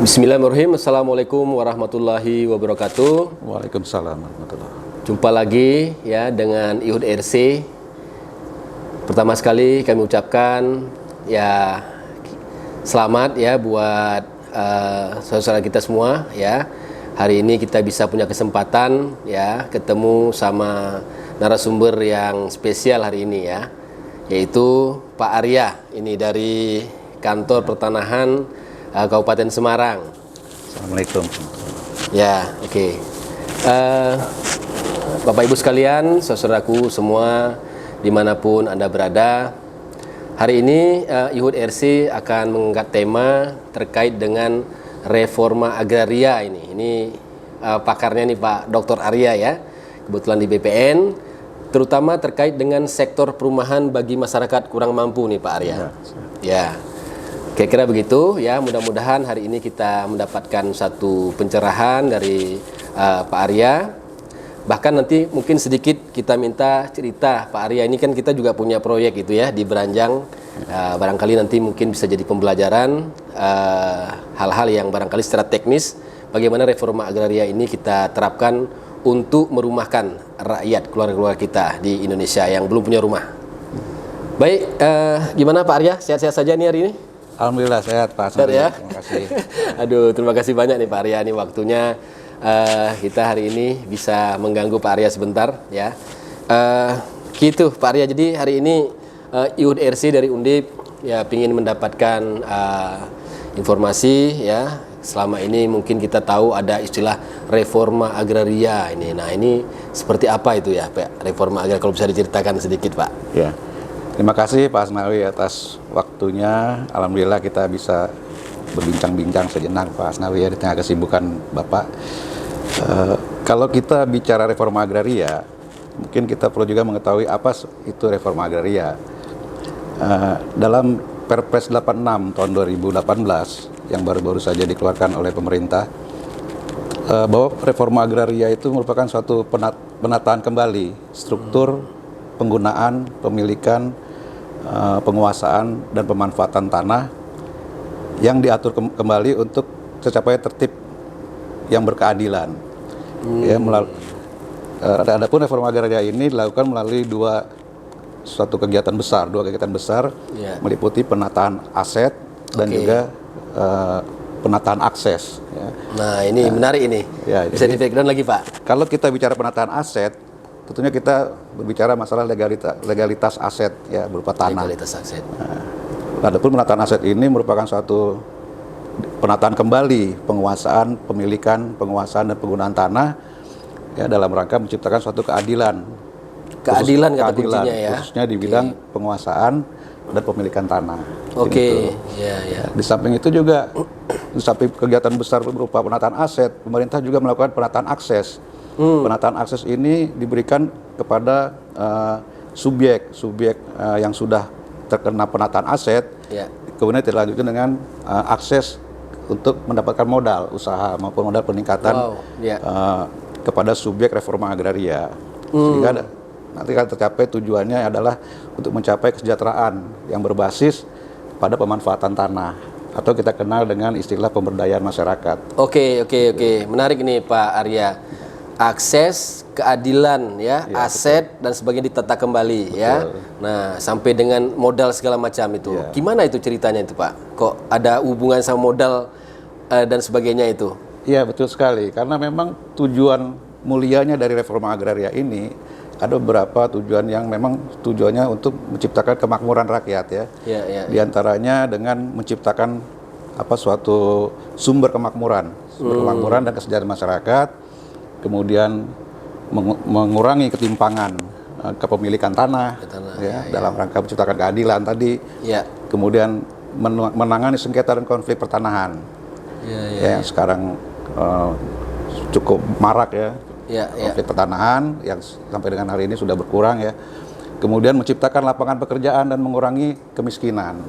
Bismillahirrahmanirrahim. Assalamualaikum warahmatullahi wabarakatuh. Waalaikumsalam warahmatullahi. Jumpa lagi ya dengan IHUD RC. Pertama sekali kami ucapkan ya selamat ya buat saudara kita semua ya. Hari ini kita bisa punya kesempatan ya ketemu sama narasumber yang spesial hari ini ya, yaitu Pak Arya ini dari Kantor Pertanahan Kabupaten Semarang. Assalamualaikum. Ya, oke. Bapak Ibu sekalian, saudaraku semua dimanapun Anda berada, hari ini IHUD RC akan mengangkat tema terkait dengan reforma agraria ini. Ini pakarnya nih Pak Dr. Arya ya, kebetulan di BPN, terutama terkait dengan sektor perumahan bagi masyarakat kurang mampu nih Pak Arya. Ya. Kira-kira begitu ya, mudah-mudahan hari ini kita mendapatkan satu pencerahan dari Pak Arya. Bahkan nanti mungkin sedikit kita minta cerita Pak Arya, ini kan kita juga punya proyek gitu ya di Beranjang. Barangkali nanti mungkin bisa jadi pembelajaran hal-hal yang barangkali secara teknis bagaimana reforma agraria ini kita terapkan untuk merumahkan rakyat, keluarga-keluarga kita di Indonesia yang belum punya rumah. Baik, gimana Pak Arya? Sehat-sehat saja nih hari ini? Alhamdulillah sehat Pak. Sehat ya? Terima kasih. Aduh, terima kasih banyak nih Pak Arya, nih waktunya kita hari ini bisa mengganggu Pak Arya sebentar ya. Gitu Pak Arya, jadi hari ini IHUD RC dari Undip ya ingin mendapatkan informasi ya. Selama ini mungkin kita tahu ada istilah reforma agraria ini. Nah, ini seperti apa itu ya Pak, reforma agraria, kalau bisa diceritakan sedikit Pak. Ya. Terima kasih Pak Asnawi atas waktunya. Alhamdulillah kita bisa berbincang-bincang sejenak Pak Asnawi ya di tengah kesibukan Bapak. Kalau kita bicara reforma agraria, mungkin kita perlu juga mengetahui apa itu reforma agraria. Dalam Perpres 86 tahun 2018 yang baru-baru saja dikeluarkan oleh pemerintah, bahwa reforma agraria itu merupakan suatu penataan kembali struktur penggunaan, pemilikan, penguasaan dan pemanfaatan tanah yang diatur kembali untuk tercapai tertib yang berkeadilan. Ya, adapun reforma agraria ini dilakukan melalui dua kegiatan besar, Yeah. meliputi penataan aset dan juga penataan akses. Ya. Nah, ini menarik ini. Ya, Bisa jadi, di breakdown lagi Pak. kalau kita bicara penataan aset, tentunya kita berbicara masalah legalitas aset ya berupa tanah. Legalitas aset. Adapun penataan aset ini merupakan suatu penataan kembali penguasaan, pemilikan, penguasaan dan penggunaan tanah ya dalam rangka menciptakan suatu keadilan. Keadilan kata kuncinya ya. Khususnya di bidang penguasaan dan pemilikan tanah. Oke, Gitu. ya. Di samping itu juga, di samping kegiatan besar berupa penataan aset, pemerintah juga melakukan penataan akses. Penataan akses ini diberikan kepada subjek yang sudah terkena penataan aset, Ya. kemudian dilanjutkan dengan akses untuk mendapatkan modal usaha maupun modal peningkatan kepada subjek reforma agraria. Sehingga nanti kan tercapai tujuannya adalah untuk mencapai kesejahteraan yang berbasis pada pemanfaatan tanah atau kita kenal dengan istilah pemberdayaan masyarakat. Oke. Menarik nih Pak Arya. Akses, keadilan ya, aset betul. Dan sebagainya ditata kembali. Betul. Ya. Nah, sampai dengan modal segala macam itu. Ya. Gimana itu ceritanya itu Pak? Kok ada hubungan sama modal dan sebagainya itu? Iya, betul sekali. Karena memang tujuan mulianya dari reforma agraria ini ada beberapa tujuan yang memang tujuannya untuk menciptakan kemakmuran rakyat ya. Di antaranya dengan menciptakan suatu sumber kemakmuran dan kesejahteraan masyarakat, kemudian mengurangi ketimpangan kepemilikan tanah dalam rangka menciptakan keadilan tadi. Kemudian menangani sengketa dan konflik pertanahan yang sekarang cukup marak ya. Konflik pertanahan yang sampai dengan hari ini sudah berkurang ya. Kemudian menciptakan lapangan pekerjaan dan mengurangi kemiskinan.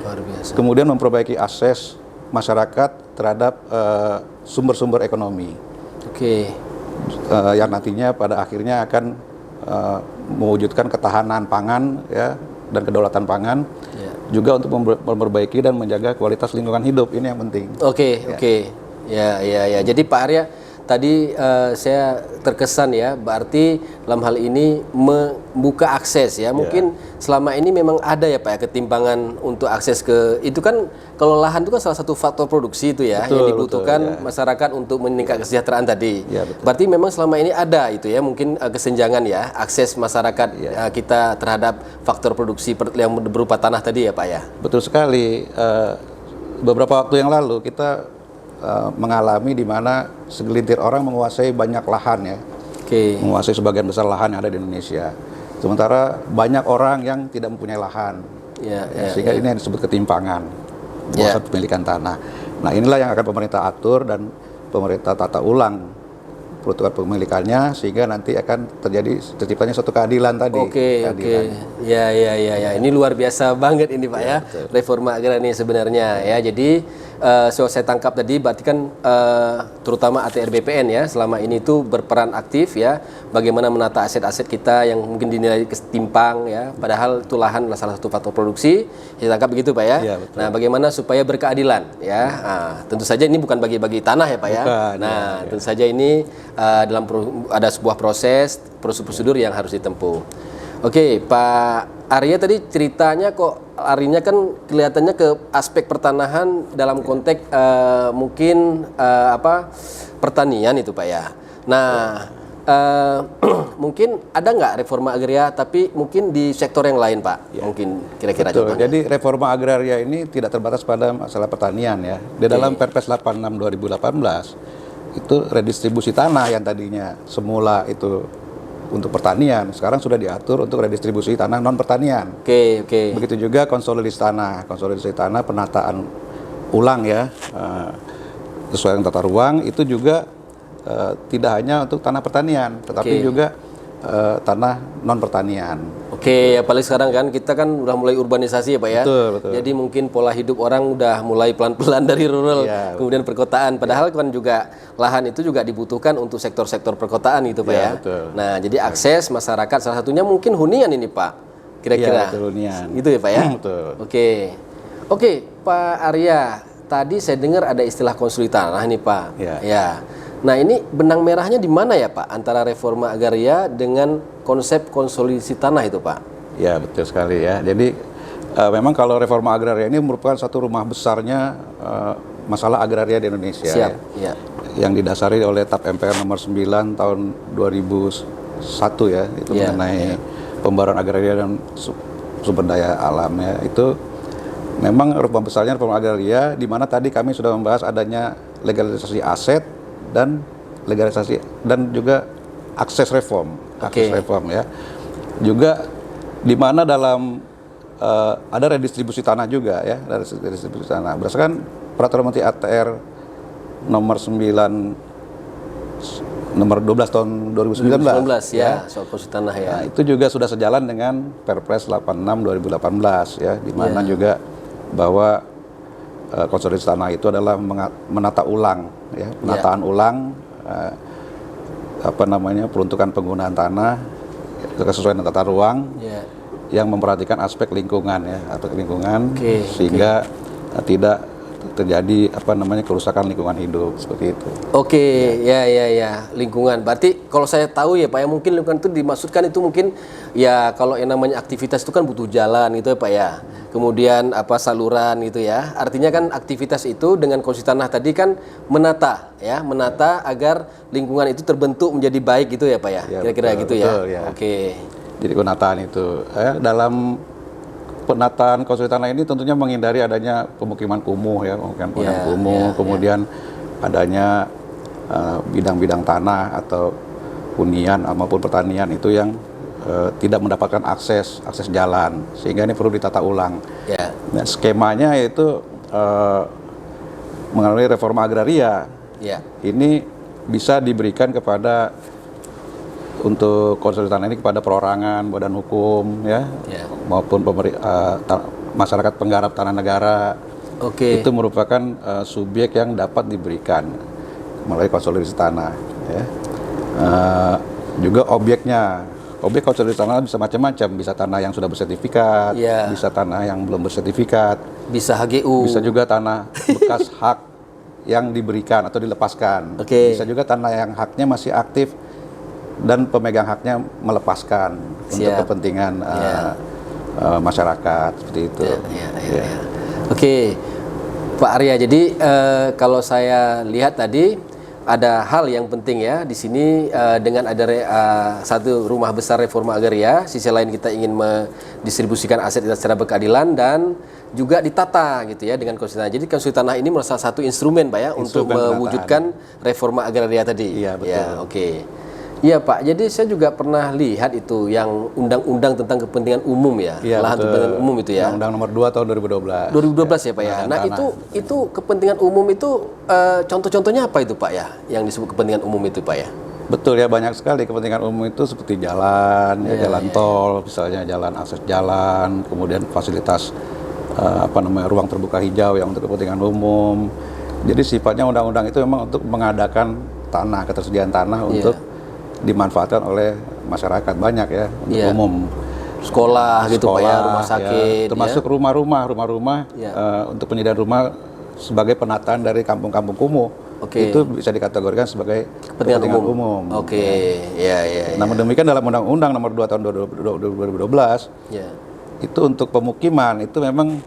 Luar biasa. Kemudian memperbaiki akses masyarakat terhadap sumber-sumber ekonomi. Yang nantinya pada akhirnya akan mewujudkan ketahanan pangan ya dan kedaulatan pangan juga untuk memperbaiki dan menjaga kualitas lingkungan hidup. Ini yang penting. Oke. Ya. Jadi Pak Arya, tadi saya terkesan ya, berarti dalam hal ini membuka akses ya. Mungkin selama ini memang ada ya Pak ya, ketimpangan untuk akses ke itu kan, kalau lahan itu kan salah satu faktor produksi itu ya, yang dibutuhkan masyarakat untuk meningkatkan kesejahteraan tadi. Ya, betul. Berarti memang selama ini ada itu ya, mungkin kesenjangan ya, akses masyarakat kita terhadap faktor produksi yang berupa tanah tadi ya Pak ya. Betul sekali. Beberapa waktu yang lalu kita mengalami di mana segelintir orang menguasai banyak lahan ya, menguasai sebagian besar lahan yang ada di Indonesia. Sementara banyak orang yang tidak mempunyai lahan, sehingga ini yang disebut ketimpangan penguasaan pemilikan tanah. Nah inilah yang akan pemerintah atur dan pemerintah tata ulang peruntukan pemilikannya, sehingga nanti akan terciptanya suatu keadilan tadi. Oke. Ya. Ini luar biasa banget ini Pak ya, reforma agraria ini sebenarnya ya. Jadi saya tangkap tadi berarti kan terutama ATR BPN ya selama ini itu berperan aktif ya, bagaimana menata aset-aset kita yang mungkin dinilai ketimpang ya, padahal itu lahan adalah salah satu faktor produksi. Saya tangkap begitu Pak ya. Nah, bagaimana supaya berkeadilan ya. Tentu saja ini bukan bagi-bagi tanah ya Pak ya. Tentu saja ini ada sebuah prosedur yang harus ditempuh. Oke, Pak Arya tadi ceritanya kok larinya kan kelihatannya ke aspek pertanahan dalam konteks mungkin pertanian itu Pak ya. Nah, mungkin ada nggak reforma agraria tapi mungkin di sektor yang lain Pak? Mungkin kira-kira contohnya. Jadi reforma agraria ini tidak terbatas pada masalah pertanian ya. Di dalam Perpres 86 2018 itu redistribusi tanah yang tadinya semula itu untuk pertanian, sekarang sudah diatur untuk redistribusi tanah non pertanian. Oke. Begitu juga konsolidasi tanah, penataan ulang ya, sesuai dengan tata ruang itu juga tidak hanya untuk tanah pertanian, tetapi juga tanah non pertanian. Oke, apalagi sekarang kan kita kan udah mulai urbanisasi ya Pak ya. Betul. Jadi mungkin pola hidup orang udah mulai pelan-pelan dari rural kemudian perkotaan. Padahal kan juga lahan itu juga dibutuhkan untuk sektor-sektor perkotaan gitu Pak ya. Betul. Nah, jadi akses masyarakat salah satunya mungkin hunian ini Pak. Kira-kira. Hunian. Gitu ya Pak ya. Betul. Oke, Pak Arya. Tadi saya dengar ada istilah konsolidasi tanah nih Pak. Ya. Nah, ini benang merahnya di mana ya Pak antara reforma agraria dengan konsep konsolidasi tanah itu Pak? Ya, betul sekali ya. Jadi memang kalau reforma agraria ini merupakan satu rumah besarnya masalah agraria di Indonesia. Siap. Ya. Yang didasari oleh TAP MPR nomor 9 tahun 2001 ya, itu mengenai pembaruan agraria dan sumber daya alam ya. Itu memang rumah besarnya reforma agraria, di mana tadi kami sudah membahas adanya legalisasi aset dan legalisasi dan juga akses reform ya. Juga di mana dalam ada redistribusi tanah juga ya, redistribusi tanah berdasarkan peraturan Menteri ATR nomor 12 tahun 2019 ya, soal konsolidasi tanah ya. Nah, itu juga sudah sejalan dengan Perpres 86 2018 ya, di mana juga bahwa konsolidasi tanah itu adalah menata ulang ya, penataan ulang peruntukan penggunaan tanah sesuai dengan tata ruang yang memperhatikan aspek lingkungan ya, sehingga tidak terjadi kerusakan lingkungan hidup seperti itu. Ya, lingkungan. Berarti kalau saya tahu ya Pak ya, mungkin lingkungan itu dimaksudkan itu mungkin ya kalau yang namanya aktivitas itu kan butuh jalan gitu ya Pak ya. Kemudian saluran gitu ya. Artinya kan aktivitas itu dengan konsolidasi tanah tadi kan menata agar lingkungan itu terbentuk menjadi baik gitu ya Pak ya. Kira-kira gitu ya. Oke. Jadi penataan itu dalam penataan konsolidasi tanah ini tentunya menghindari adanya pemukiman kumuh ya, kemudian adanya bidang-bidang tanah atau hunian maupun pertanian itu yang tidak mendapatkan akses jalan, sehingga ini perlu ditata ulang. Nah, skemanya yaitu melalui reforma agraria. Ini bisa diberikan kepada untuk konsolidasi tanah ini kepada perorangan, badan hukum ya, maupun masyarakat penggarap tanah negara. Itu merupakan subjek yang dapat diberikan melalui konsolidasi tanah ya. Juga objeknya Objek konsolidasi tanah bisa macam-macam, bisa tanah yang sudah bersertifikat, Ya. bisa tanah yang belum bersertifikat, Bisa HGU. bisa juga tanah bekas hak yang diberikan atau dilepaskan. Oke. Bisa juga tanah yang haknya masih aktif dan pemegang haknya melepaskan untuk Siap. kepentingan Ya. masyarakat seperti itu. Ya. Oke, Pak Arya. Jadi kalau saya lihat tadi ada hal yang penting ya di sini dengan ada satu rumah besar reforma agraria. Sisi lain kita ingin mendistribusikan aset kita secara berkeadilan dan juga ditata gitu ya dengan konstitusi tanah. Jadi konstitusi tanah ini merupakan salah satu instrumen Pak ya untuk Instrumen penataan. mewujudkan reforma agraria tadi. Iya, betul. Ya, oke. Iya Pak, jadi saya juga pernah lihat itu yang undang-undang tentang kepentingan umum ya, Iya, lahan betul. kepentingan umum itu ya. Undang-Undang nomor 2 tahun 2012. 2012 ya Pak ya. Pengadaan Nah tanah. itu kepentingan umum itu contoh-contohnya apa itu Pak ya? Yang disebut kepentingan umum itu Pak ya? Betul ya, banyak sekali kepentingan umum itu seperti jalan, Iya, jalan tol, misalnya jalan akses jalan, kemudian fasilitas ruang terbuka hijau yang untuk kepentingan umum. Jadi sifatnya undang-undang itu memang untuk mengadakan tanah, ketersediaan tanah untuk dimanfaatkan oleh masyarakat banyak ya untuk Iya. umum. Sekolah gitu Pak ya, rumah ya, sakit. termasuk rumah-rumah Ya. untuk penyediaan rumah sebagai penataan dari kampung-kampung kumuh. Oke. Itu bisa dikategorikan sebagai Kepentingan umum. Oke, ya. Namun demikian dalam Undang-Undang nomor 2 tahun 2012 Ya. itu untuk pemukiman itu memang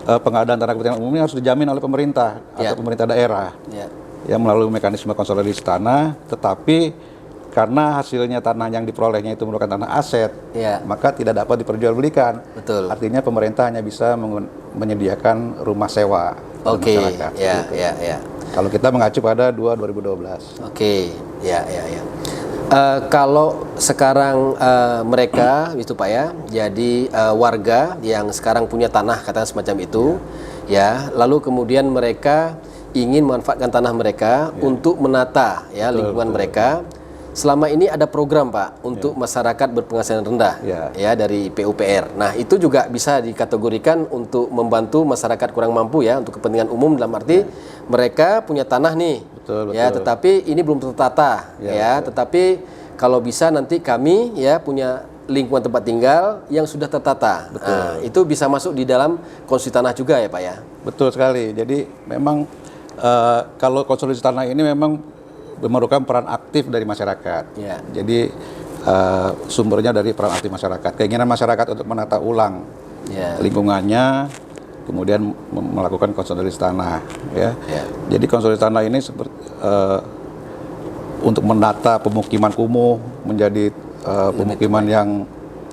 pengadaan tanah kepentingan umum ini harus dijamin oleh pemerintah Ya. atau pemerintah daerah Ya. ya melalui mekanisme konsolidasi tanah, tetapi karena hasilnya tanah yang diperolehnya itu merupakan tanah aset, Ya. maka tidak dapat diperjualbelikan. Betul. Artinya pemerintah hanya bisa menyediakan rumah sewa pada Oke, masyarakat. Gitu. ya. Kalau kita mengacu pada 2012. Oke, ya. Kalau sekarang mereka itu Pak ya, jadi warga yang sekarang punya tanah katakan semacam itu, ya, lalu kemudian mereka ingin memanfaatkan tanah mereka untuk menata ya lingkungan mereka. Selama ini ada program Pak untuk masyarakat berpenghasilan rendah ya dari PUPR. Nah itu juga bisa dikategorikan untuk membantu masyarakat kurang mampu ya untuk kepentingan umum dalam arti mereka punya tanah nih, Betul. ya tetapi ini belum tertata ya. Tetapi kalau bisa nanti kami ya punya lingkungan tempat tinggal yang sudah tertata. Nah, itu bisa masuk di dalam konstitusi tanah juga ya Pak ya. Betul sekali. Jadi memang kalau konsolidasi tanah ini memang memerlukan peran aktif dari masyarakat. Ya. Jadi sumbernya dari peran aktif masyarakat. Keinginan masyarakat untuk menata ulang lingkungannya, kemudian melakukan konsolidasi tanah. Ya. Jadi konsolidasi tanah ini seperti untuk menata pemukiman kumuh menjadi pemukiman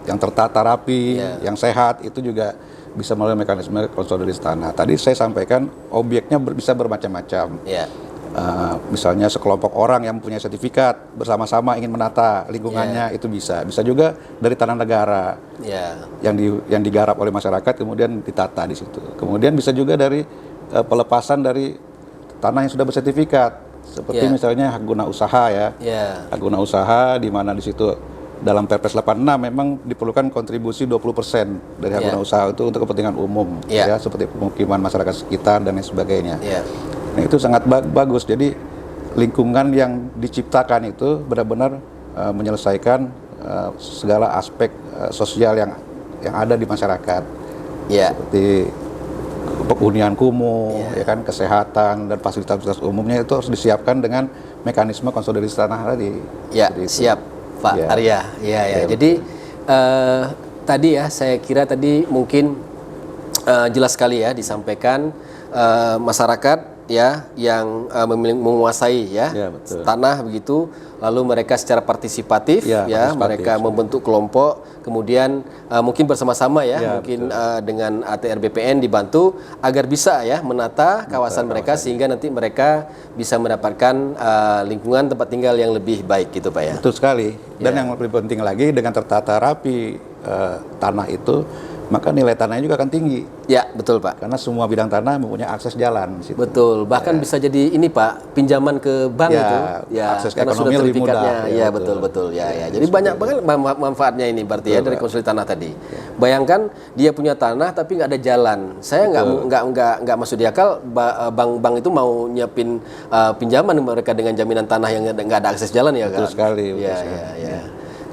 yang tertata rapi, yang sehat, itu juga bisa melalui mekanisme konsolidasi tanah. Tadi saya sampaikan objeknya bisa bermacam-macam. Misalnya sekelompok orang yang punya sertifikat bersama-sama ingin menata lingkungannya, itu bisa juga dari tanah negara yang digarap oleh masyarakat kemudian ditata di situ. Kemudian bisa juga dari pelepasan dari tanah yang sudah bersertifikat seperti misalnya hak guna usaha hak guna usaha di mana di situ dalam Perpres 86 memang diperlukan kontribusi 20% dari hak guna usaha itu untuk kepentingan umum ya seperti pemukiman masyarakat sekitar dan lain sebagainya. Nah, itu sangat bagus. Jadi lingkungan yang diciptakan itu benar-benar menyelesaikan segala aspek sosial yang ada di masyarakat. Seperti hunian kumuh, ya kan, kesehatan dan fasilitas umumnya itu harus disiapkan dengan mekanisme konsolidasi tanah tadi. Siap Pak Arya. Jadi tadi ya saya kira tadi mungkin jelas sekali ya disampaikan masyarakat ya yang menguasai tanah begitu, lalu mereka secara partisipatif mereka membentuk kelompok, kemudian mungkin bersama-sama mungkin dengan ATR BPN dibantu agar bisa menata kawasan mereka sehingga nanti mereka bisa mendapatkan lingkungan tempat tinggal yang lebih baik gitu Pak ya. Betul sekali. Dan yang lebih penting lagi dengan tertata rapi tanah itu, maka nilai tanahnya juga akan tinggi. Ya, betul Pak. Karena semua bidang tanah mempunyai akses jalan. Situ. Betul. Bahkan bisa jadi ini Pak, pinjaman ke bank itu. Akses ke karena ekonomi sudah lebih mudah. sertifikatnya. Betul. Jadi banyak banget manfaatnya ini berarti dari konsolidasi tanah tadi. Bayangkan dia punya tanah tapi nggak ada jalan. Saya nggak masuk di akal bank itu mau nyiapin pinjaman mereka dengan jaminan tanah yang nggak ada akses jalan ya. Betul sekali. Iya.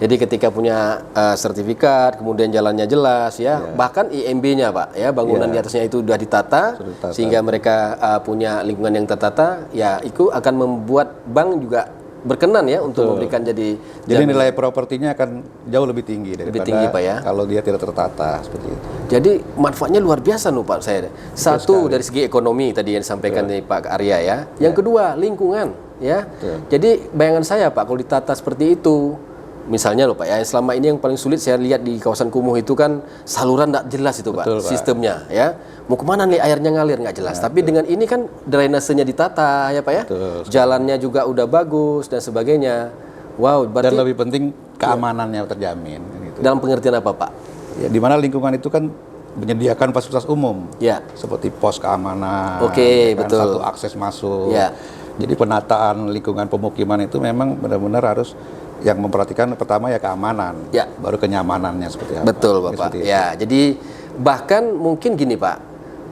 Jadi ketika punya sertifikat, kemudian jalannya jelas ya, bahkan IMB-nya Pak ya, bangunan di atasnya itu sudah ditata, sehingga mereka punya lingkungan yang tertata, ya itu akan membuat bank juga berkenan ya untuk memberikan jadi nilai propertinya akan jauh lebih tinggi daripada Pak ya, kalau dia tidak tertata seperti itu. Jadi manfaatnya luar biasa nih Pak saya. Satu dari segi ekonomi tadi yang disampaikan dari Pak Arya ya. Yang kedua lingkungan ya. Jadi bayangan saya Pak kalau ditata seperti itu, misalnya loh Pak ya, selama ini yang paling sulit saya lihat di kawasan kumuh itu kan saluran tidak jelas itu Pak, sistemnya ya. Mau kemana nih airnya ngalir nggak jelas. Tapi dengan ini kan drainasenya ditata ya Pak ya. Jalannya juga udah bagus dan sebagainya. Wow, berarti dan lebih penting keamanannya terjamin. Gitu. Dalam pengertian apa Pak? Ya, di mana lingkungan itu kan menyediakan fasilitas umum, ya, seperti pos keamanan, betul. Satu akses masuk. Ya. Jadi penataan lingkungan pemukiman itu memang benar-benar harus yang memperhatikan pertama ya keamanan, baru kenyamanannya seperti apa. Betul Bapak. Ya, jadi bahkan mungkin gini Pak,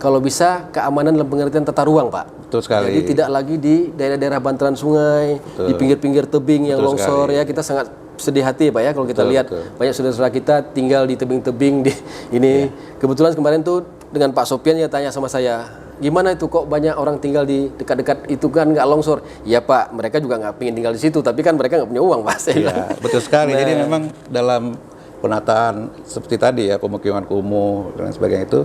kalau bisa keamanan dalam pengertian tata ruang Pak. Betul sekali. Jadi tidak lagi di daerah-daerah bantaran sungai, di pinggir-pinggir tebing yang longsor ya, kita sangat sedih hati Pak ya kalau kita lihat banyak saudara-saudara kita tinggal di tebing-tebing di ini. Kebetulan kemarin tuh dengan Pak Sopian ya tanya sama saya, gimana itu kok banyak orang tinggal di dekat-dekat itu kan nggak longsor? Ya Pak, mereka juga nggak pengen tinggal di situ, tapi kan mereka nggak punya uang Pak. Iya, betul sekali. Jadi memang dalam penataan seperti tadi ya, pemukiman kumuh dan sebagainya itu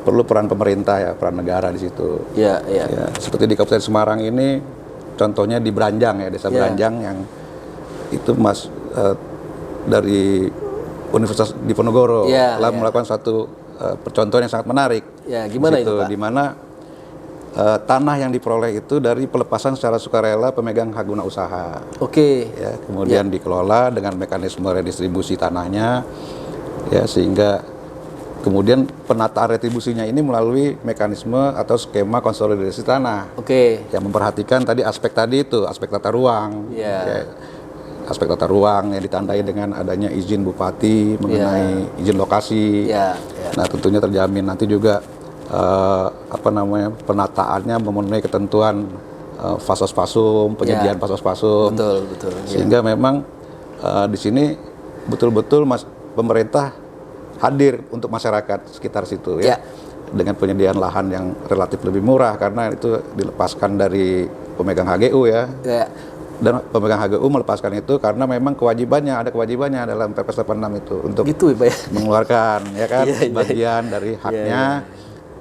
perlu peran pemerintah ya, peran negara di situ. Ya, seperti di Kabupaten Semarang ini, contohnya di Beranjang ya, desa Beranjang yang itu dari Universitas Diponegoro telah melakukan suatu percontohan yang sangat menarik. Ya, gimana itu Pak? Di mana tanah yang diperoleh itu dari pelepasan secara sukarela pemegang hak guna usaha. Ya, kemudian dikelola dengan mekanisme redistribusi tanahnya, ya sehingga kemudian penataan retribusinya ini melalui mekanisme atau skema konsolidasi tanah. Yang memperhatikan tadi aspek tata ruang. Aspek tata ruang yang ditandai dengan adanya izin bupati mengenai izin lokasi. Nah, tentunya terjamin nanti juga penataannya memenuhi ketentuan fasos-fasum, penyediaan fasos-fasum. Betul. Sehingga memang di sini betul-betul pemerintah hadir untuk masyarakat sekitar situ ya. Dengan penyediaan lahan yang relatif lebih murah karena itu dilepaskan dari pemegang HGU ya. Dan pemegang HGU melepaskan itu karena memang ada kewajibannya dalam Perpres 86 itu untuk mengeluarkan ya kan bagian dari haknya.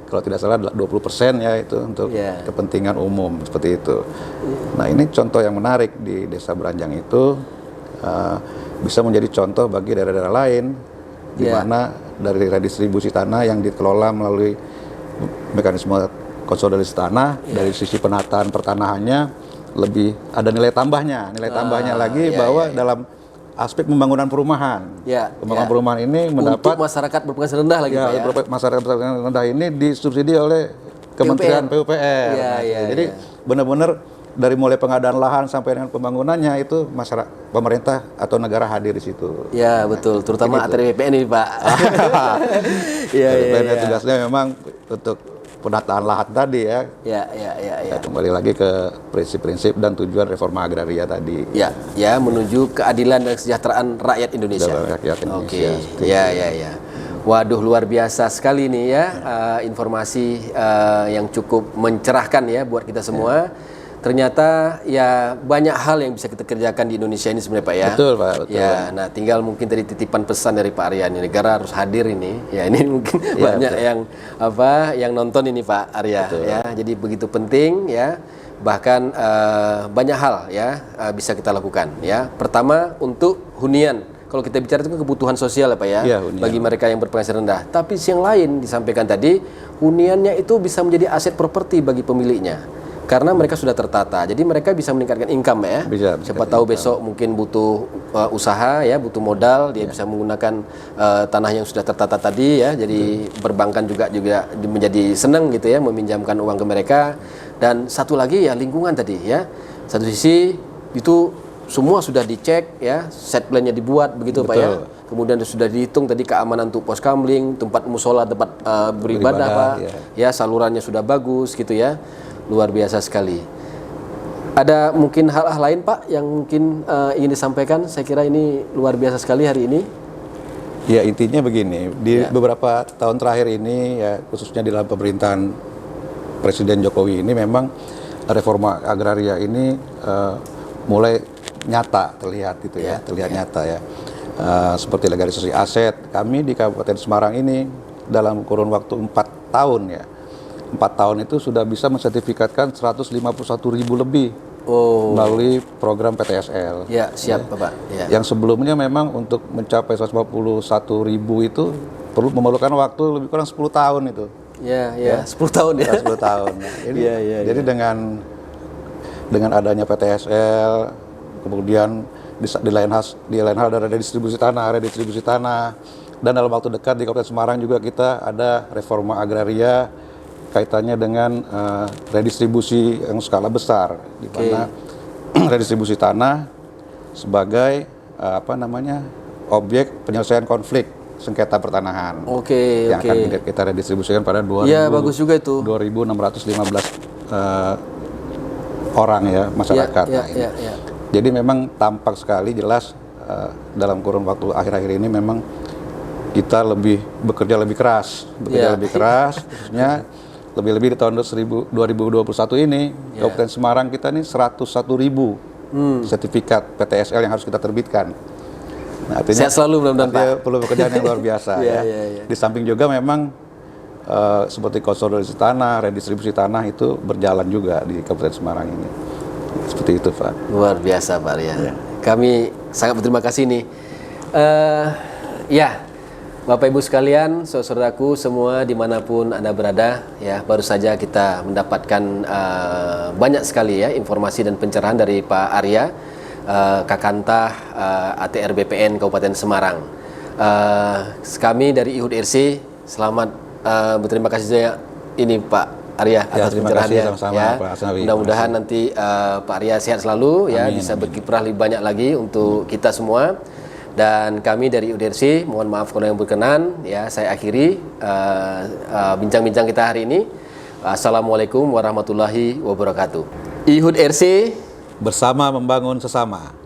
Kalau tidak salah 20% ya itu untuk kepentingan umum seperti itu. Nah, ini contoh yang menarik di Desa Beranjang itu bisa menjadi contoh bagi daerah-daerah lain di mana dari redistribusi tanah yang dikelola melalui mekanisme konsolidasi tanah dari sisi penataan pertanahannya lebih ada nilai tambahnya lagi bahwa dalam aspek pembangunan perumahan. Pembangunan perumahan ini mendapat untuk masyarakat berpenghasilan rendah lagi Pak ya. Masyarakat berpenghasilan rendah ini disubsidi oleh Kementerian PUPR. Jadi benar-benar dari mulai pengadaan lahan sampai dengan pembangunannya itu masyarakat, pemerintah atau negara hadir di situ. Ya betul, terutama ATR BPN ini Pak. BPN tugasnya memang untuk penataan lahan tadi ya. Kembali lagi ke prinsip-prinsip dan tujuan reforma agraria tadi. Ya menuju keadilan dan kesejahteraan rakyat Indonesia. Waduh, luar biasa sekali nih ya informasi yang cukup mencerahkan ya buat kita semua. Ternyata ya banyak hal yang bisa kita kerjakan di Indonesia ini sebenarnya Pak ya. Betul Pak, betul. Ya, nah tinggal mungkin tadi titipan pesan dari Pak Arya, negara harus hadir ini. Ya, ini mungkin banyak yang nonton ini Pak Arya ya. Jadi begitu penting ya. Bahkan banyak hal ya bisa kita lakukan ya. Pertama untuk hunian. Kalau kita bicara itu kebutuhan sosial ya Pak ya, bagi mereka yang berpenghasilan rendah. Tapi yang lain disampaikan tadi, huniannya itu bisa menjadi aset properti bagi pemiliknya. Karena mereka sudah tertata, jadi mereka bisa meningkatkan income ya. Siapa tahu besok mungkin butuh usaha ya, butuh modal, dia bisa menggunakan tanah yang sudah tertata tadi ya. Jadi perbankan juga menjadi senang gitu ya, meminjamkan uang ke mereka. Dan satu lagi ya lingkungan tadi ya. Satu sisi itu semua sudah dicek ya, set plan-nya dibuat begitu Pak ya. Kemudian sudah dihitung tadi keamanan untuk pos kamling, tempat musola, tempat beribadah Pak. Ya, salurannya sudah bagus gitu ya. Luar biasa sekali. Ada mungkin hal-hal lain Pak yang mungkin ingin disampaikan? Saya kira ini luar biasa sekali hari ini. Ya intinya begini, di beberapa tahun terakhir ini ya khususnya di dalam pemerintahan Presiden Jokowi ini memang reforma agraria ini mulai nyata terlihat gitu ya, terlihat nyata ya. Seperti legalisasi aset, kami di Kabupaten Semarang ini dalam kurun waktu 4 tahun ya, 4 tahun itu sudah bisa mensertifikatkan 151.000 lebih melalui program PTSL. Ya, siap Bapak. Ya. Yang sebelumnya memang untuk mencapai 151.000 itu perlu memerlukan waktu lebih kurang 10 tahun itu. Ya, 10 tahun ya. 10 tahun. Jadi dengan adanya PTSL, kemudian di lain hal ada redistribusi tanah, dan dalam waktu dekat di Kabupaten Semarang juga kita ada reforma agraria kaitannya dengan redistribusi yang skala besar, di mana redistribusi tanah sebagai objek penyelesaian konflik sengketa pertanahan. Yang akan kita redistribusikan pada 2.615 orang ya masyarakat. Jadi memang tampak sekali jelas dalam kurun waktu akhir-akhir ini memang kita bekerja lebih keras, khususnya lebih-lebih di tahun 2021 ini Kabupaten Semarang kita ini 101.000 sertifikat PTSL yang harus kita terbitkan. Nah, artinya sehat selalu mudah-mudahan Pak. Perlu pekerjaan yang luar biasa ya. Di samping juga memang seperti konsolidasi tanah, redistribusi tanah itu berjalan juga di Kabupaten Semarang ini. Seperti itu Pak. Luar biasa Pak Arya. Kami sangat berterima kasih nih. Bapak Ibu sekalian, saudaraku semua dimanapun Anda berada, ya baru saja kita mendapatkan banyak sekali ya informasi dan pencerahan dari Pak Arya, Kakantah ATR BPN Kabupaten Semarang. Kami dari IHUD RC selamat berterima kasih saya ini Pak Arya atas pencerahannya. Mudah-mudahan nanti Pak Arya sehat selalu ya, bisa berkiprah lebih banyak lagi untuk kita semua. Dan kami dari UDRC, mohon maaf kalau yang berkenan, ya saya akhiri bincang-bincang kita hari ini. Assalamualaikum warahmatullahi wabarakatuh. IHUD RC bersama membangun sesama.